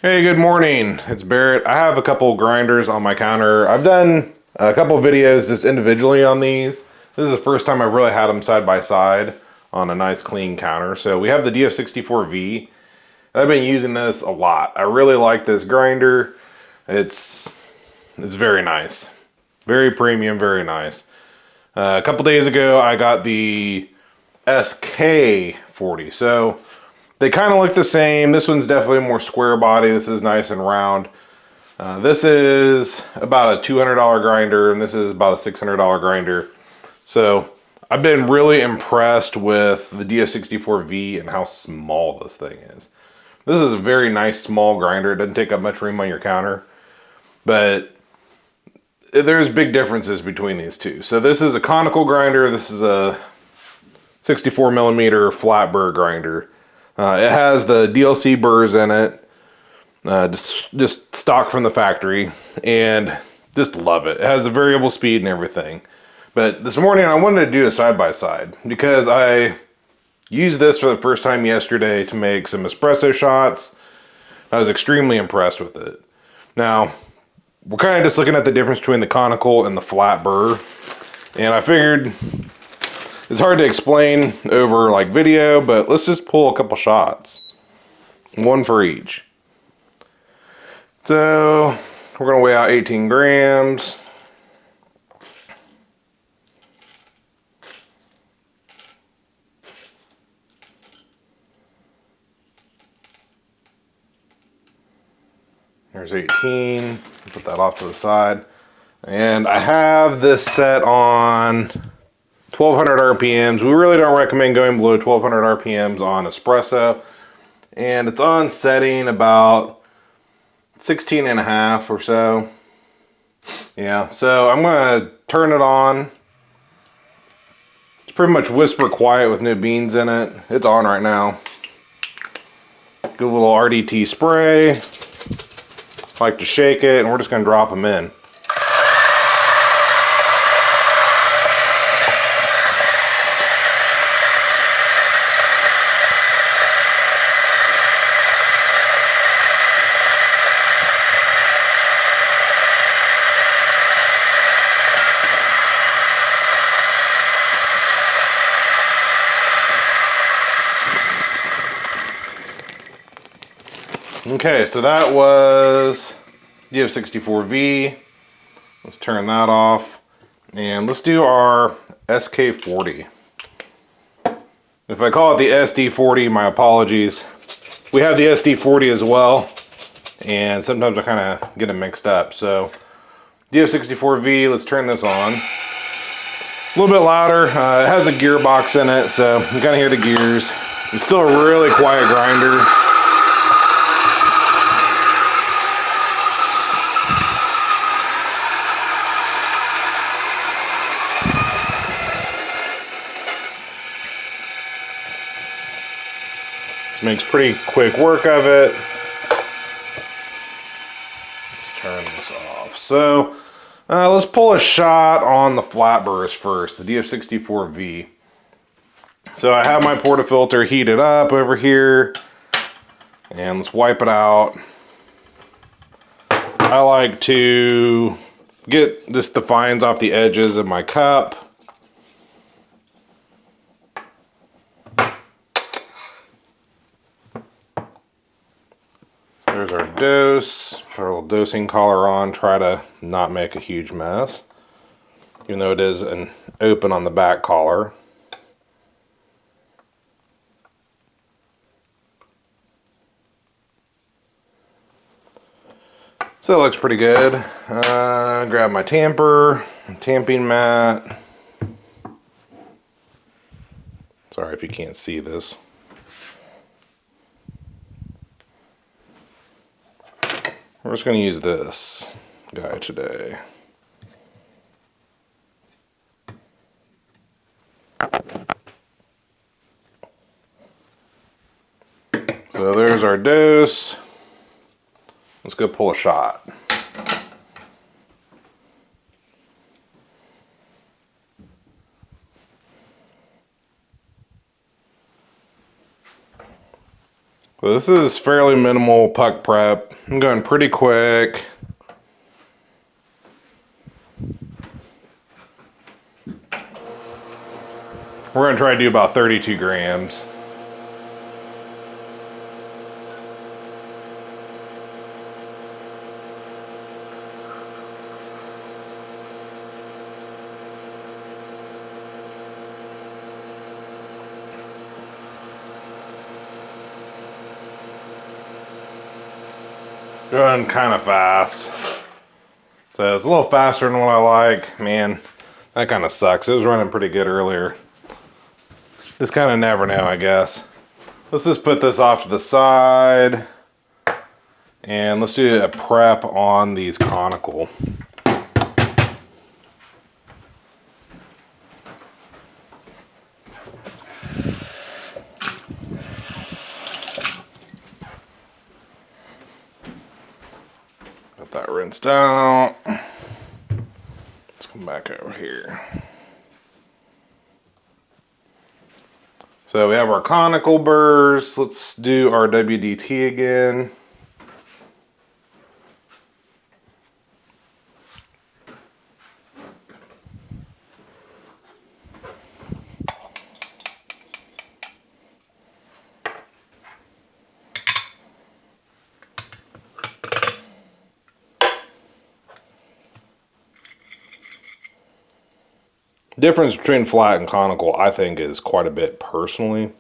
Hey, good morning. It's Barrett. I have a couple grinders on my counter. I've done a couple videos just individually on these. This is the first time I've really had them side by side on a nice clean counter. So we have the DF64V. I've been using this a lot. I really like this grinder. It's very nice. Very premium, very nice. A couple days ago, I got the SK40. So they kind of look the same. This one's definitely more square body. This is nice and round. This is about a $200 grinder, and this is about a $600 grinder. So I've been really impressed with the DF64V and how small this thing is. This is a very nice small grinder. It doesn't take up much room on your counter, but there's big differences between these two. So this is a conical grinder. This is a 64 millimeter flat burr grinder. It has the DLC burrs in it, just stock from the factory, and just love it. It has the variable speed and everything. But this morning I wanted to do a side-by-side because I used this for the first time yesterday to make some espresso shots. I was extremely impressed with it. Now, we're kind of just looking at the difference between the conical and the flat burr, and I figured it's hard to explain over like video, but let's just pull a couple shots. One for each. So we're gonna weigh out 18 grams. There's 18, put that off to the side. And I have this set on 1200 RPMs. We really don't recommend going below 1200 RPMs on espresso. And it's on setting about 16 and a half or so. Yeah, so I'm gonna turn it on. It's pretty much whisper quiet with no beans in it. It's on right now. Good little RDT spray. Like to shake it, and we're just gonna drop them in. Okay, so that was DF64V. Let's turn that off. And let's do our SK40. If I call it the SD40, my apologies. We have the SD40 as well, and sometimes I kind of get them mixed up. So DF64V, let's turn this on. A little bit louder. It has a gearbox in it, so you kind of hear the gears. It's still a really quiet grinder. Makes pretty quick work of it. Let's turn this off. So let's pull a shot on the flat burrs first, the DF64V. So I have my portafilter heated up over here, and let's wipe it out. I like to get just the fines off the edges of my cup. There's our dose. Put our little dosing collar on. Try to not make a huge mess, even though it is an open on the back collar. So it looks pretty good. Grab my tamper, tamping mat. Sorry if you can't see this. We're just going to use this guy today. So there's our dose. Let's go pull a shot. Well, this is fairly minimal puck prep. I'm going pretty quick. We're going to try to do about 32 grams. Going kind of fast. So it's a little faster than what I like. Man, that kind of sucks. It was running pretty good earlier. Just kind of never know, I guess. Let's just put this off to the side. And let's do a prep on these Conical. Got that rinsed out. Let's come back over here. So we have our Conical burrs. Let's do our WDT again. Difference between flat and Conical, I think, is quite a bit personally.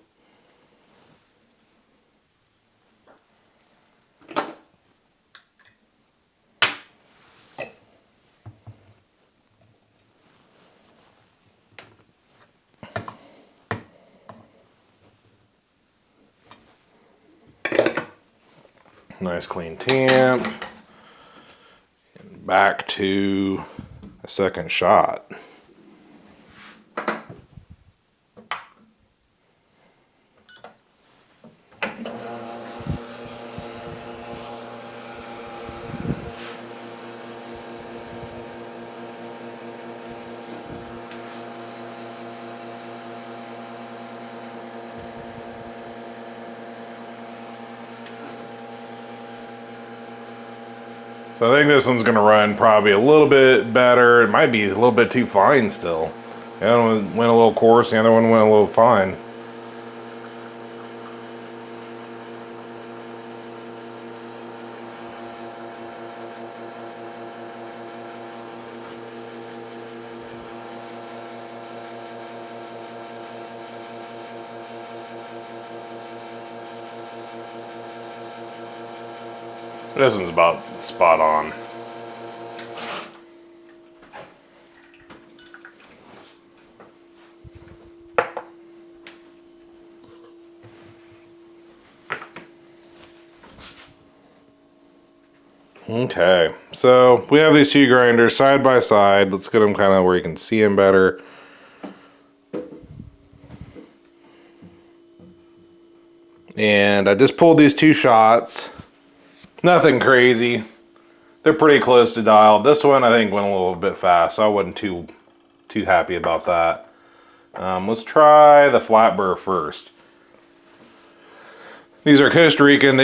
Nice clean tamp. And back to a second shot. So I think this one's gonna run probably a little bit better. It might be a little bit too fine still. The other one went a little coarse, the other one went a little fine. This one's about spot on. Okay, so we have these two grinders side by side. Let's get them kind of where you can see them better. And I just pulled these two shots. Nothing crazy. They're pretty close to dialed. This one I think went a little bit fast, so I wasn't too happy about that. Let's try the flat burr first. These are Costa Rican.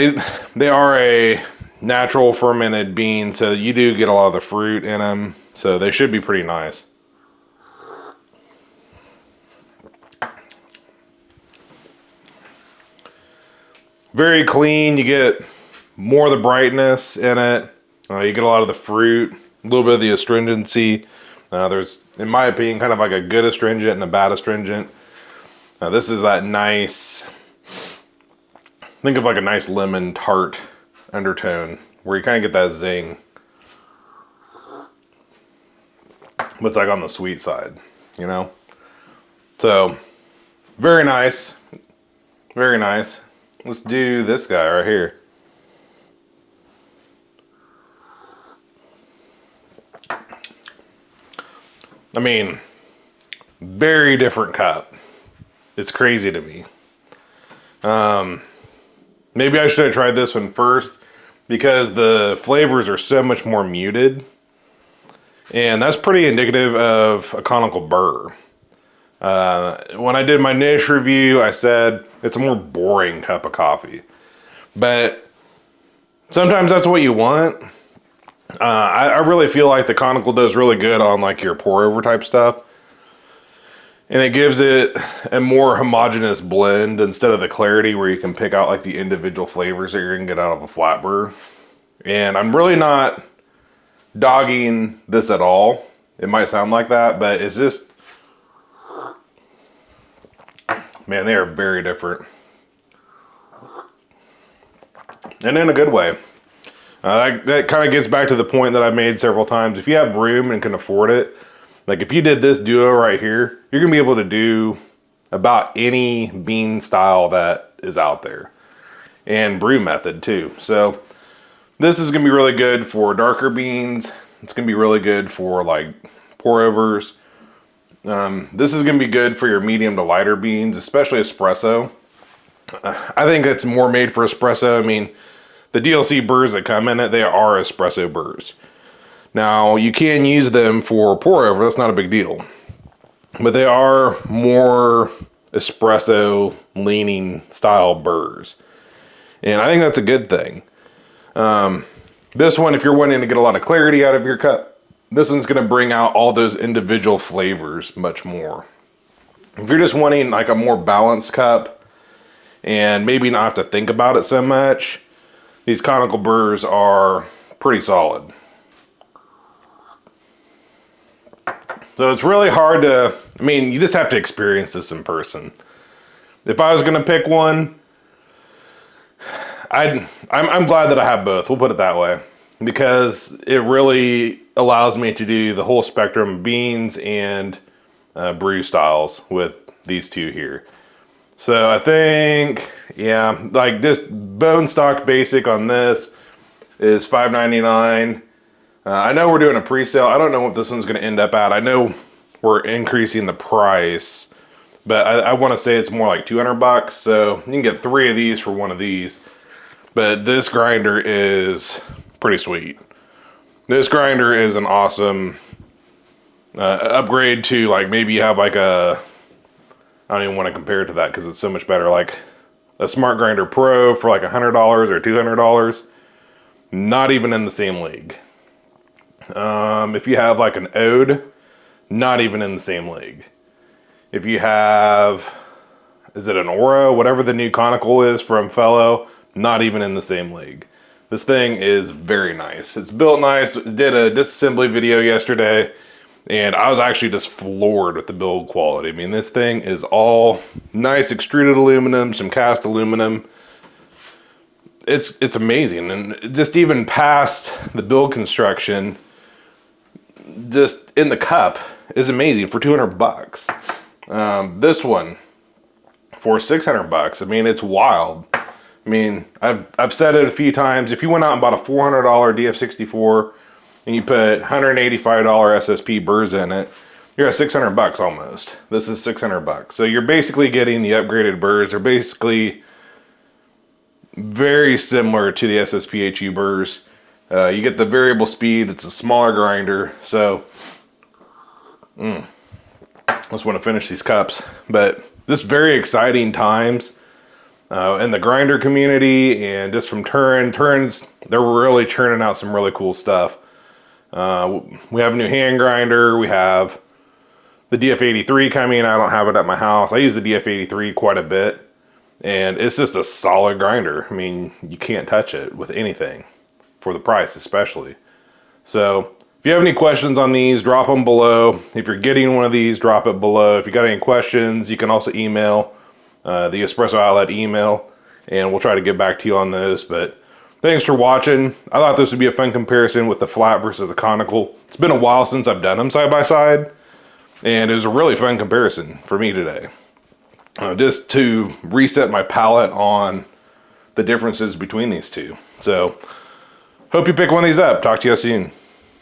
They are a natural fermented bean, so you do get a lot of the fruit in them. So they should be pretty nice. Very clean. You get more of the brightness in it. You get a lot of the fruit, a little bit of the astringency. There's, in my opinion, kind of like a good astringent and a bad astringent. This is that nice, think of like a nice lemon tart undertone where you kind of get that zing. But it's like on the sweet side, you know? So, very nice. Very nice. Let's do this guy right here. I mean, very different cup. It's crazy to me. Maybe I should have tried this one first because the flavors are so much more muted. And that's pretty indicative of a Conical burr. When I did my niche review, I said it's a more boring cup of coffee. but sometimes that's what you want. I really feel like the Conical does really good on like your pour over type stuff. And it gives it a more homogeneous blend instead of the clarity where you can pick out like the individual flavors that you're gonna get out of a flat brew. And I'm really not dogging this at all. It might sound like that, but it's just, man, they are very different. And in a good way. That kind of gets back to the point that I've made several times. If you have room and can afford it, like if you did this duo right here, you're gonna be able to do about any bean style that is out there. And brew method too. So this is gonna be really good for darker beans. It's gonna be really good for like pour overs. This is gonna be good for your medium to lighter beans, especially espresso. I think it's more made for espresso. I mean, the DLC burrs that come in it, they are espresso burrs. Now, you can use them for pour over, that's not a big deal. But they are more espresso leaning style burrs. And I think that's a good thing. This one, if you're wanting to get a lot of clarity out of your cup, this one's gonna bring out all those individual flavors much more. If you're just wanting like a more balanced cup and maybe not have to think about it so much, these Conical burrs are pretty solid. So it's really hard to, I mean, you just have to experience this in person. If I was gonna pick one, I'm glad that I have both, we'll put it that way. Because it really allows me to do the whole spectrum of beans and brew styles with these two here. So I think, yeah, like just bone stock basic on this is $5.99. I know we're doing a pre-sale. I don't know what this one's gonna end up at. I know we're increasing the price, but I wanna say it's more like 200 bucks. So you can get 3 of these for one of these. But this grinder is pretty sweet. This grinder is an awesome upgrade to like maybe you have like a, I don't even want to compare it to that because it's so much better. Like a Smart Grinder Pro for like $100 or $200, not even in the same league. If you have like an Ode, not even in the same league. If you have, is it an Aura, whatever the new Conical is from Fellow, not even in the same league. This thing is very nice. It's built nice. Did a disassembly video yesterday, and I was actually just floored with the build quality. I mean, this thing is all nice extruded aluminum, some cast aluminum. It's amazing. And just even past the build construction, just in the cup is amazing for 200 bucks. This one for 600 bucks. I mean, it's wild. I mean, I've said it a few times. If you went out and bought a $400 DF64 and you put $185 SSP burrs in it, you're at 600 bucks almost. This is 600 bucks. So you're basically getting the upgraded burrs. They're basically very similar to the SSPHU burrs. You get the variable speed. It's a smaller grinder. So, I just want to finish these cups. But this very exciting times. In the grinder community and just from Turin. Turin's, they're really churning out some really cool stuff. We have a new hand grinder. We have the DF83 coming. I don't have it at my house. I use the DF83 quite a bit. And it's just a solid grinder. I mean, you can't touch it with anything. For the price especially. So, if you have any questions on these, drop them below. If you're getting one of these, drop it below. If you got any questions, you can also email the Espresso Outlet email, and we'll try to get back to you on those. But thanks for watching. I thought this would be a fun comparison with the flat versus the Conical. It's been a while since I've done them side by side, and it was a really fun comparison for me today. Just to reset my palate on the differences between these two. So, hope you pick one of these up. Talk to you soon.